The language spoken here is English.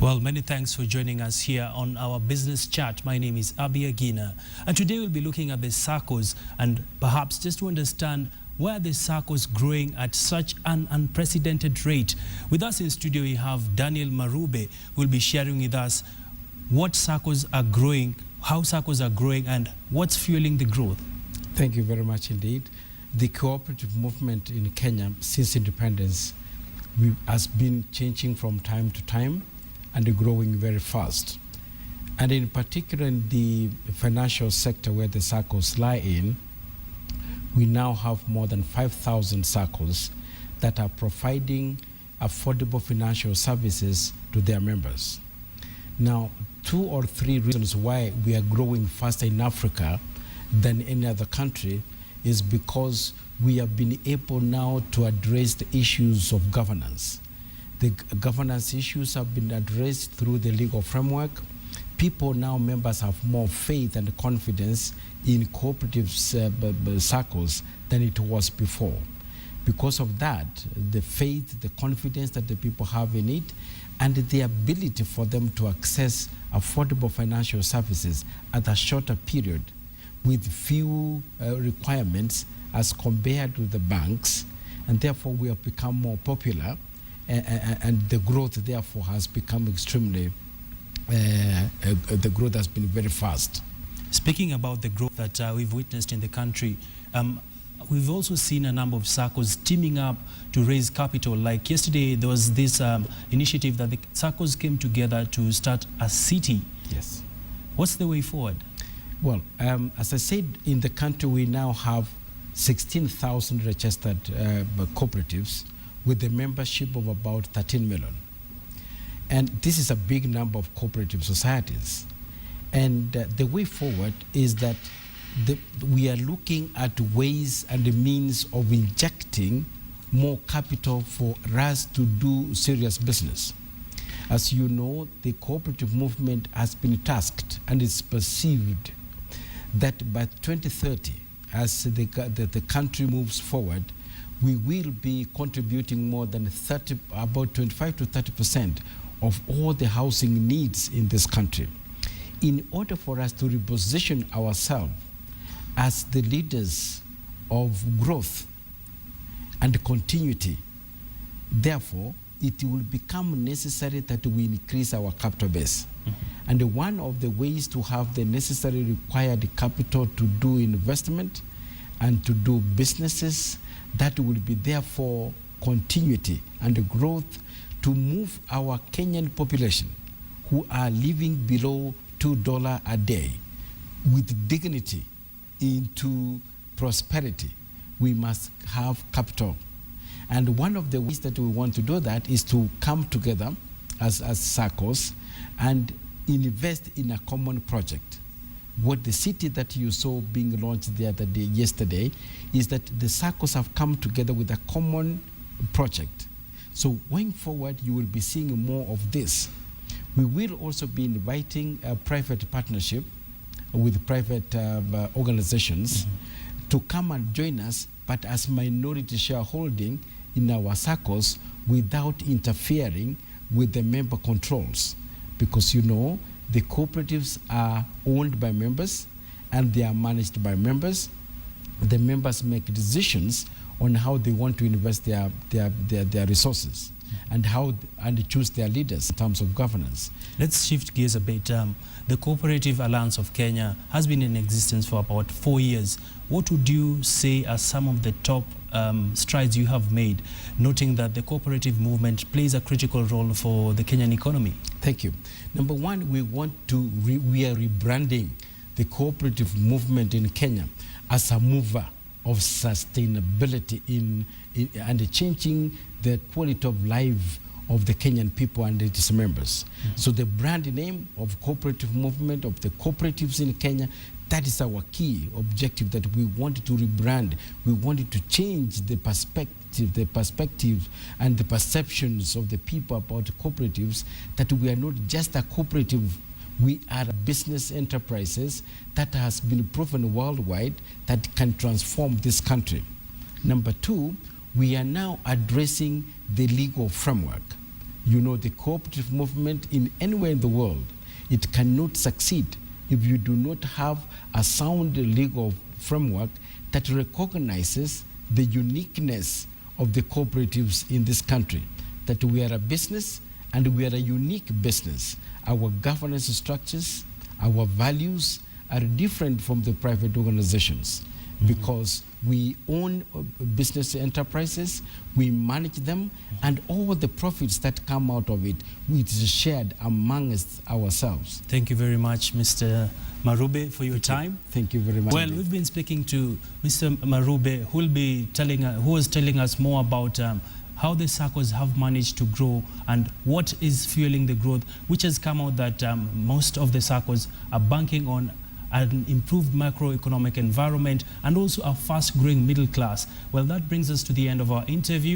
Well, many thanks for joining us here on our business chat. My name is Abi Agina, and today we'll be looking at the SACCOs and perhaps just to understand why the SACCOs growing at such an unprecedented rate. With us in studio, we have Daniel Marube, who will be sharing with us what SACCOs are growing, how SACCOs are growing, and what's fueling the growth. Thank you very much indeed. The cooperative movement in Kenya since independence has been changing from time to time and growing very fast. And in particular in the financial sector where the SACCOs lie in, we now have more than 5,000 SACCOs that are providing affordable financial services to their members. Now, 2 or 3 reasons why we are growing faster in Africa than any other country is because we have been able now to address the issues of governance. The governance issues have been addressed through the legal framework. People now, members, have more faith and confidence in cooperative SACCOs than it was before. Because of that, the faith, the confidence that the people have in it, and the ability for them to access affordable financial services at a shorter period with few requirements as compared to the banks, and therefore we have become more popular, and the growth therefore has become extremely, the growth has been very fast. Speaking about the growth that we've witnessed in the country, we've also seen a number of SACCOs teaming up to raise capital. Like yesterday, there was this initiative that the SACCOs came together to start a city. Yes. What's the way forward? Well, as I said, in the country we now have 16,000 registered cooperatives with a membership of about 13 million. And this is a big number of cooperative societies. And the way forward is that we are looking at ways and the means of injecting more capital for us to do serious business. As you know, the cooperative movement has been tasked and is perceived that by 2030, as the country moves forward, we will be contributing more than about 25 to 30% of all the housing needs in this country. In order for us to reposition ourselves as the leaders of growth and continuity, therefore, it will become necessary that we increase our capital base. Mm-hmm. And one of the ways to have the necessary required capital to do investment and to do businesses, that will be therefore continuity and growth to move our Kenyan population who are living below $2 a day with dignity into prosperity. We must have capital. And one of the ways that we want to do that is to come together as SACCOs and invest in a common project. What the city that you saw being launched the other day, yesterday, is that the SACCOs have come together with a common project. So going forward, you will be seeing more of this. We will also be inviting a private partnership with private organizations to come and join us, but as minority shareholding in our SACCOs without interfering with the member controls. Because you know, the cooperatives are owned by members and they are managed by members. The members make decisions on how they want to invest their resources and choose their leaders in terms of governance. Let's shift gears a bit. The Cooperative Alliance of Kenya has been in existence for about 4 years. What would you say are some of the top strides you have made, noting that the cooperative movement plays a critical role for the Kenyan economy? Thank you. Number one, we are rebranding the cooperative movement in Kenya as a mover of sustainability and changing the quality of life of the Kenyan people and its members. Mm-hmm. So the brand name of cooperative movement, of the cooperatives in Kenya, that is our key objective, that we wanted to rebrand. We wanted to change the perspective and the perceptions of the people about cooperatives, that we are not just a cooperative, we are business enterprises that has been proven worldwide that can transform this country. Number two, we are now addressing the legal framework. You know, the cooperative movement in anywhere in the world, it cannot succeed if you do not have a sound legal framework that recognizes the uniqueness of the cooperatives in this country, that we are a business and we are a unique business. Our governance structures, our values are different from the private organizations because we own business enterprises, we manage them, and all the profits that come out of it, it is shared amongst ourselves. Thank you very much, Mr. Marube, for your time. Thank you very much. Well, we've been speaking to Mr. Marube, who was telling us more about how the SACCOs have managed to grow and what is fueling the growth, which has come out that most of the SACCOs are banking on an improved macroeconomic environment and also a fast-growing middle class. Well, that brings us to the end of our interview.